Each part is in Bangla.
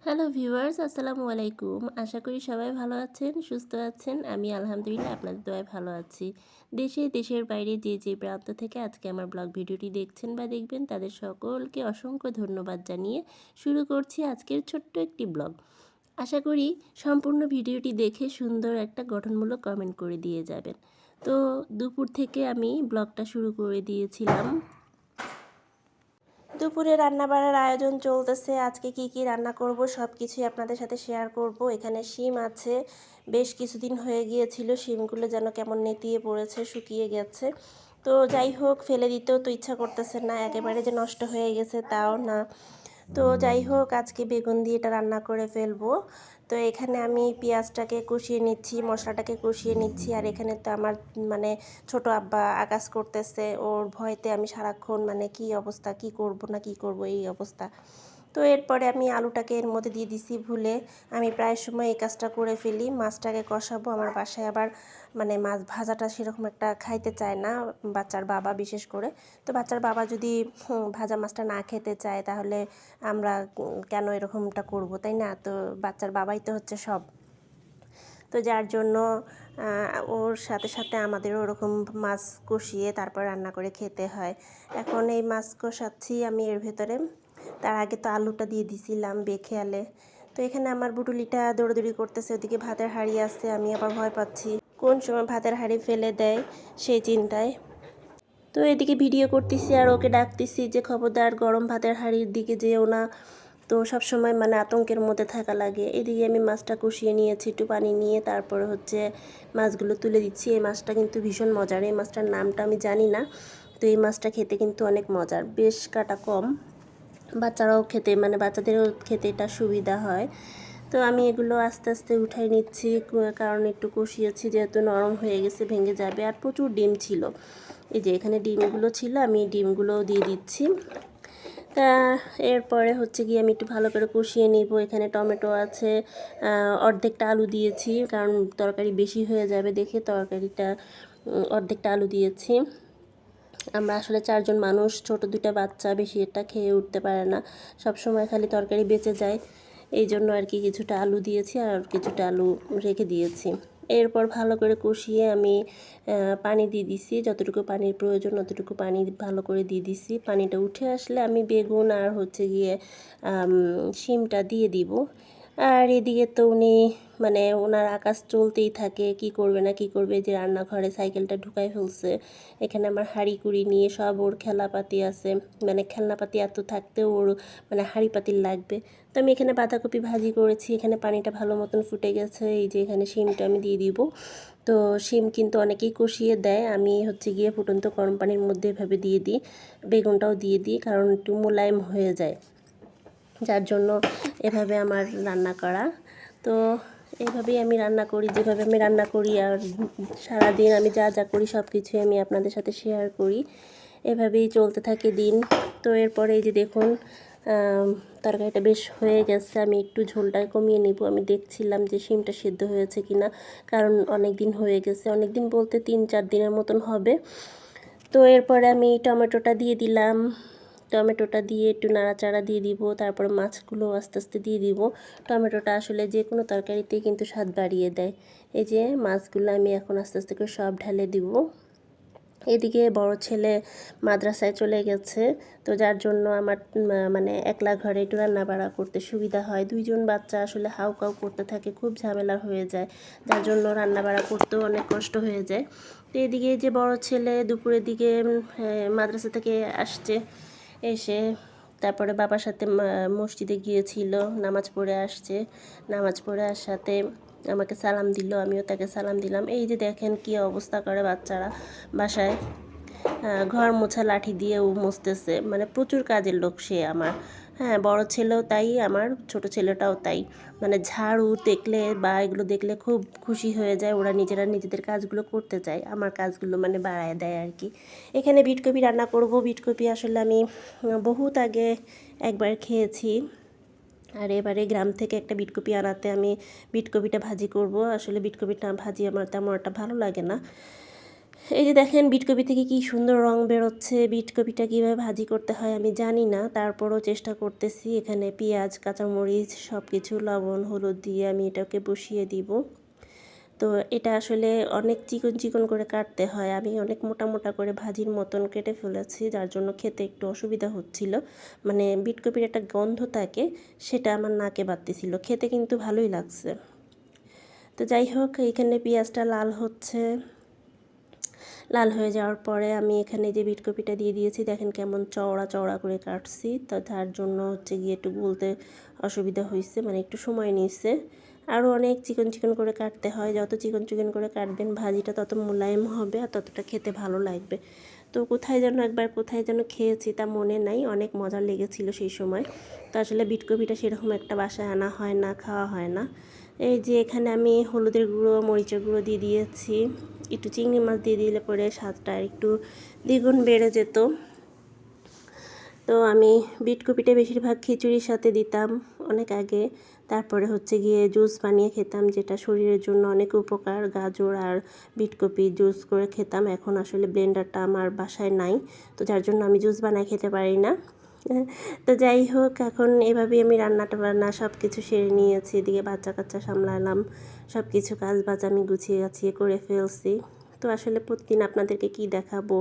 হ্যালো ভিউয়ার্স, আসসালামু আলাইকুম। আশা করি সবাই ভালো আছেন, সুস্থ আছেন। আমি আলহামদুলিল্লাহ আপনাদের দোয়ায় ভালো আছি। দেশে দেশের বাইরে যে প্রান্ত থেকে আজকে আমার ব্লগ ভিডিওটি দেখছেন বা দেখবেন তাদের সকলকে অসংখ্য ধন্যবাদ জানিয়ে শুরু করছি আজকের ছোট্ট একটি ব্লগ। আশা করি সম্পূর্ণ ভিডিওটি দেখে সুন্দর একটা গঠনমূলক কমেন্ট করে দিয়ে যাবেন। তো দুপুর থেকে আমি ব্লগটা শুরু করে দিয়েছিলাম। দুপুরে রান্না বাড়ার আয়োজন চলতেছে। আজকে কি কি রান্না করব সব কিছুই আপনাদের সাথে শেয়ার করব। এখানে শিম আছে, বেশ কিছুদিন হয়ে গিয়েছিল, শিমগুলো যেন কেমন নেতিয়ে পড়েছে, শুকিয়ে গেছে। তো যাই হোক, ফেলে দিতেও তো ইচ্ছা করতেছে না, একেবারে যে নষ্ট হয়ে গেছে তাও না। তো যাই হোক, আজকে বেগুন দিয়ে এটা রান্না করে ফেলবো। তো এখানে আমি পেঁয়াজটাকে কষিয়ে নিচ্ছি, মশলাটাকে কষিয়ে নিচ্ছি। আর এখানে তো আমার মানে ছোট আব্বা আকাশ করতেছে, ওর ভয়তে আমি সারাক্ষণ মানে কি অবস্থা, কি করব না কি করব এই অবস্থা। তো এরপরে আমি আলুটাকে এর মধ্যে দিয়ে দিছি ভুলে। আমি প্রায় সময় এই কাজটা করে ফেলি। মাছটাকে কষাবো। আমার বাসায় আবার মানে মাছ ভাজাটা সেরকম একটা খাইতে চায় না, বাচ্চার বাবা বিশেষ করে। তো বাচ্চার বাবা যদি ভাজা মাছটা না খেতে চায় তাহলে আমরা কেন এরকমটা করব, তাই না? তো বাচ্চার বাবাই তো হচ্ছে সব। তো যার জন্য ওর সাথে সাথে আমাদেরও ওরকম মাছ কষিয়ে তারপর রান্না করে খেতে হয়। এখন এই মাছ কষাচ্ছি আমি এর ভেতরে। তার আগে তো আলুটা দিয়ে দিছিলাম বেখেয়ালে। তো এখানে আমার বুটুলিটা দৌড়াদৌড়ি করতেছে, ওদিকে ভাতের হাঁড়ি আছে, আমি আবার ভয় পাচ্ছি কোন সময় ভাতের হাঁড়ি ফেলে দেয় সেই চিন্তায়। তো এদিকে ভিডিও করতেছি আর ওকে ডাকতেছি যে খবরদার গরম ভাতের হাঁড়ির দিকে যেও না। তো সব সময় মানে আতঙ্কের মধ্যে থাকা লাগে। এদিকে আমি মাছটা কষিয়ে নিয়েছি, একটু পানি নিয়ে তারপরে হচ্ছে মাছগুলো তুলে দিচ্ছি। এই মাছটা কিন্তু ভীষণ মজার, এই মাছটার নামটা আমি জানি না। তো এই মাছটা খেতে কিন্তু অনেক মজার, বেশ কাটা কম, বাচ্চারাও খেতে মানে বাচ্চাদেরও খেতে এটা সুবিধা হয়। তো আমি এগুলো আস্তে আস্তে উঠাই নিচ্ছি, কারণ একটু কষিয়েছি যেহেতু নরম হয়ে গেছে, ভেঙে যাবে। আর প্রচুর ডিম ছিল, এই যে এখানে ডিমগুলো ছিল, আমি ডিমগুলোও দিয়ে দিচ্ছি। তা এরপরে হচ্ছে গিয়ে আমি একটু ভালো করে কষিয়ে নিব। এখানে টমেটো আছে, অর্ধেকটা আলু দিয়েছি কারণ তরকারি বেশি হয়ে যাবে দেখে তরকারিটা অর্ধেকটা আলু দিয়েছি। আমরা আসলে 4 জন মানুষ, ছোট 2টা বাচ্চা, বেশি এটা খেয়ে উঠতে পারে না, সব সময় খালি তরকারি বেঁচে যায়। এই জন্য আর কি কিছুটা আলু দিয়েছি আর কিছুটা আলু রেখে দিয়েছি। এরপর ভালো করে কষিয়ে আমি পানি দিয়ে দিছি, যতটুকু পানির প্রয়োজন ততটুকু পানি ভালো করে দিয়ে দিছি। পানিটা উঠে আসলে আমি বেগুন আর হচ্ছে গিয়ে শিমটা দিয়ে দিব। আর এদিকে তো উনি মানে ওনার আকাশ চলতেই থাকে, কি করবে না কি করবে, যে রান্নাঘরে সাইকেলটা ঢুকাই ফেলছে। এখানে আমার হাঁড়ি কুড়ি নিয়ে সব ওর খেলাপাতি আছে, মানে খেলনাপাতি এত থাকতেও ওর মানে হাঁড়ি পাতিল লাগবে। তো আমি এখানে বাঁধাকপি ভাজি করেছি, এখানে পানিটা ভালো মতন ফুটে গেছে। এই যে এখানে শিমটা আমি দিয়ে দিব। তো শিম কিন্তু অনেকেই কষিয়ে দেয়, আমি হচ্ছে গিয়ে ফুটন্ত গরম পানির মধ্যে এভাবে দিয়ে দিই। বেগুনটাও দিয়ে দিই কারণ একটু মোলায়েম হয়ে যায়, যার জন্য এভাবে আমার রান্না করা। তো এইভাবেই আমি রান্না করি, যেভাবে আমি রান্না করি আর সারাদিন আমি যা যা করি সব কিছুই আমি আপনাদের সাথে শেয়ার করি। এভাবেই চলতে থাকে দিন। তো এরপরে এই যে দেখুন তরকারিটা বেশ হয়ে গেছে, আমি একটু ঝোলটা কমিয়ে নেব। আমি দেখছিলাম যে শিমটা সিদ্ধ হয়েছে কিনা, কারণ অনেক দিন হয়ে গেছে, অনেক দিন বলতে 3-4 দিনের মতন হবে। তো এরপরে আমি টমেটোটা দিয়ে দিলাম, টমেটোটা দিয়ে একটু নাড়াচাড়া দিয়ে দিব, তারপরে মাছগুলো আস্তে আস্তে দিয়ে দিব। টমেটোটা আসলে যে কোনো তরকারিতেই কিন্তু স্বাদ বাড়িয়ে দেয়। এই যে মাছগুলো আমি এখন আস্তে আস্তে করে সব ঢেলে দিব। এদিকে বড় ছেলে মাদ্রাসায় চলে গেছে, তো যার জন্য আমার মানে একলা ঘরে একটু রান্না বাড়া করতে সুবিধা হয়। 2 জন বাচ্চা আসলে হাউকাউ করতে থাকে, খুব ঝামেলা হয়ে যায়, যার জন্য রান্না বাড়া করতেও অনেক কষ্ট হয়ে যায়। তো এদিকে যে বড় ছেলে দুপুরের দিকে মাদ্রাসা থেকে আসছে, এসে তারপরে বাবার সাথে মসজিদে গিয়েছিল, নামাজ পড়ে আসছে। নামাজ পড়ে আসাতে আমাকে সালাম দিল, আমিও তাকে সালাম দিলাম। এই যে দেখেন কি অবস্থা করে বাচ্চারা বাসায়, ঘর মোছা লাঠি দিয়ে ও মুছতেছে, মানে প্রচুর কাজের লোক সে আমার। হ্যাঁ, বড় ছেলেও তাই, আমার ছোট ছেলেটাও তাই। মানে ঝাড়ু দেখলে বা এগুলো দেখলে খুব খুশি হয়ে যায়, ওরা নিজেরা নিজেদের কাজগুলো করতে চায়, আমার কাজগুলো মানে বাড়ায় দেয় আর কি। এখানে বিটকপি রান্না করব। বিটকপি আসলে আমি বহুত আগে একবার খেয়েছি, আর এবারে গ্রাম থেকে একটা বিটকপি আনাতে আমি বিটকপিটা ভাজি করব। আসলে বিটকপিটা ভাজি আমার তেমন একটা ভালো লাগে না, এই যে দেখেন বিটকপি থেকে কি সুন্দর রং বেরোচ্ছে। বিটকপিটা কীভাবে ভাজি করতে হয় আমি জানি না, তারপরও চেষ্টা করতেছি। এখানে পেঁয়াজ, কাঁচামরিচ সব কিছু লবণ হলুদ দিয়ে আমি এটাকে বসিয়ে দিব। তো এটা আসলে অনেক চিকন চিকন করে কাটতে হয়। আমি অনেক মোটা মোটা করে ভাজির মতন কেটে ফেলেছি, যার জন্য খেতে একটু অসুবিধা হচ্ছিল। মানে বিটকপির একটা গন্ধ থাকে, সেটা আমার নাকে বাজতেছিল। খেতে কিন্তু ভালোই লাগছে। তো যাই হোক, এইখানে পেঁয়াজটা লাল হচ্ছে। লাল হয়ে যাওয়ার পরে আমি এখানে যে বিটকপিটা দিয়ে দিয়েছি, দেখেন কেমন চওড়া চওড়া করে কাটছি। তো তার জন্য হচ্ছে গিয়ে একটু বলতে অসুবিধা হয়েছে, মানে একটু সময় নিয়েছে। আরও অনেক চিকন চিকন করে কাটতে হয়। যত চিকন চিকন করে কাটবেন ভাজিটা তত মোলায়েম হবে আর ততটা খেতে ভালো লাগবে। তো কোথায় যেন খেয়েছি তা মনে নাই, অনেক মজা লেগেছিল সেই সময়। তো আসলে বিটকপিটা সেরকম একটা বাসায় আনা হয় না, খাওয়া হয় না। এই যে এখানে আমি হলুদের গুঁড়ো মরিচের গুঁড়ো দিয়ে দিয়েছি। একটু চিংড়ি মাছ দিয়ে দিলে পরে স্বাদটা একটু দ্বিগুণ বেড়ে যেত। তো আমি বিটকপিটা বেশিরভাগ খিচুড়ির সাথে দিতাম অনেক আগে। তারপরে হচ্ছে গিয়ে জুস বানিয়ে খেতাম, যেটা শরীরের জন্য অনেক উপকার। গাজর আর বিটকপি জুস করে খেতাম। এখন আসলে ব্লেন্ডারটা আমার বাসায় নাই, তো যার জন্য আমি জুস বানায় খেতে পারি না। তো যাই হোক, এখন এভাবেই আমি বান্না সব কিছু সেরে নিয়েছি। এদিকে বাচ্চা কাচ্চা সামলালাম, সব কিছু কাজ বাজ আমি গুছিয়ে গাছিয়ে করে ফেলছি। তো আসলে প্রতিদিন আপনাদেরকে কি দেখাবো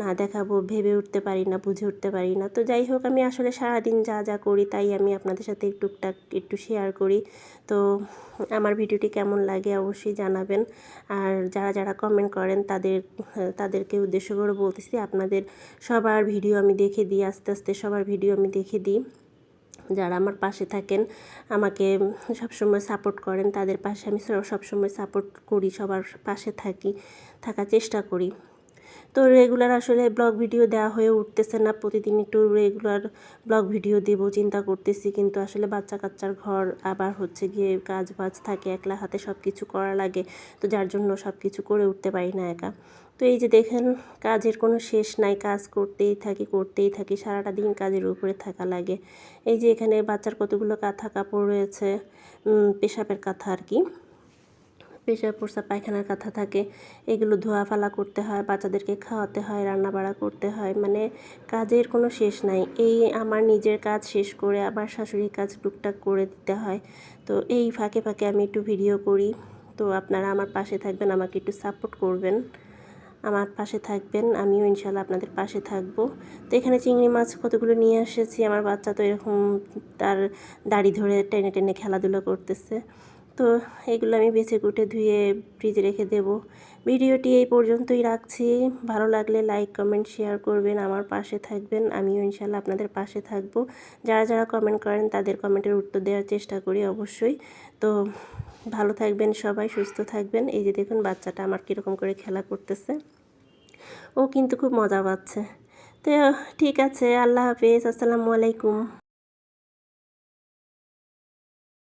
না দেখাবো ভেবে উঠতে পারি না, বুঝে উঠতে পারি না। তো যাই হোক, আমি আসলে সারাদিন যা যা করি তাই আমি আপনাদের সাথে টুকটাক একটু শেয়ার করি। তো আমার ভিডিওটি কেমন লাগে অবশ্যই জানাবেন। আর যারা যারা কমেন্ট করেন তাদেরকে উদ্দেশ্য করে বলতেছি, আপনাদের সবার ভিডিও আমি দেখে দিই, আস্তে আস্তে সবার ভিডিও আমি দেখে দিই। যারা আমার পাশে থাকেন, আমাকে সবসময় সাপোর্ট করেন, তাদের পাশে আমি সবসময় সাপোর্ট করি, সবার পাশে থাকার চেষ্টা করি। তো রেগুলার আসলে ব্লগ ভিডিও দেওয়া হয়ে উঠতেছে না। প্রতিদিন একটু রেগুলার ব্লগ ভিডিও দেব চিন্তা করতেছি, কিন্তু আসলে বাচ্চা কাচ্চার ঘর, আবার হচ্ছে গিয়ে কাজ বাজ থাকে, একলা হাতে সব কিছু করা লাগে। তো যার জন্য সব কিছু করে উঠতে পারি না একা। তো এই যে দেখেন, কাজের কোনো শেষ নাই, কাজ করতেই থাকি, সারাটা দিন কাজের উপরে থাকা লাগে। এই যে এখানে বাচ্চার কতগুলো কাঁথা কাপড় রয়েছে, পেশাবের কাঁথা আর কি, পেশাব প্রস্রাব পায়খানার কাঁথা থাকে। এগুলো ধোয়া ফালা করতে হয়, বাচ্চাদেরকে খাওয়াতে হয়, রান্নাবাড়া করতে হয়, মানে কাজের কোনো শেষ নাই। এই আমার নিজের কাজ শেষ করে আবার শাশুড়ির কাজ টুকটাক করে দিতে হয়। তো এই ফাঁকে ফাঁকে আমি একটু ভিডিও করি। তো আপনারা আমার পাশে থাকবেন, আমাকে একটু সাপোর্ট করবেন, আমার পাশে থাকবেন, আমিও ইনশাল্লাহ আপনাদের পাশে থাকব। তো এখানে চিংড়ি মাছ কতগুলো নিয়ে এসেছি। আমার বাচ্চা তো এরকম তার দাড়ি ধরে টেনে টেনে খেলাধুলা করতেছে। তো এগুলো আমি বেছে কুটে ধুয়ে ফ্রিজে রেখে দেব। ভিডিওটি এই পর্যন্তই রাখছি। ভালো লাগলে লাইক কমেন্ট শেয়ার করবেন, আমার পাশে থাকবেন, আমিও ইনশাল্লাহ আপনাদের পাশে থাকব। যারা যারা কমেন্ট করেন তাদের কমেন্টের উত্তর দেওয়ার চেষ্টা করি অবশ্যই। তো ভালো থাকবেন সবাই, সুস্থ থাকবেন। এই যে দেখুন বাচ্চাটা আমার কীরকম করে খেলা করতেছে, ও কিন্তু খুব মজা পাচ্ছে। তো ঠিক আছে, আল্লাহ হাফেজ, আসসালামু আলাইকুম।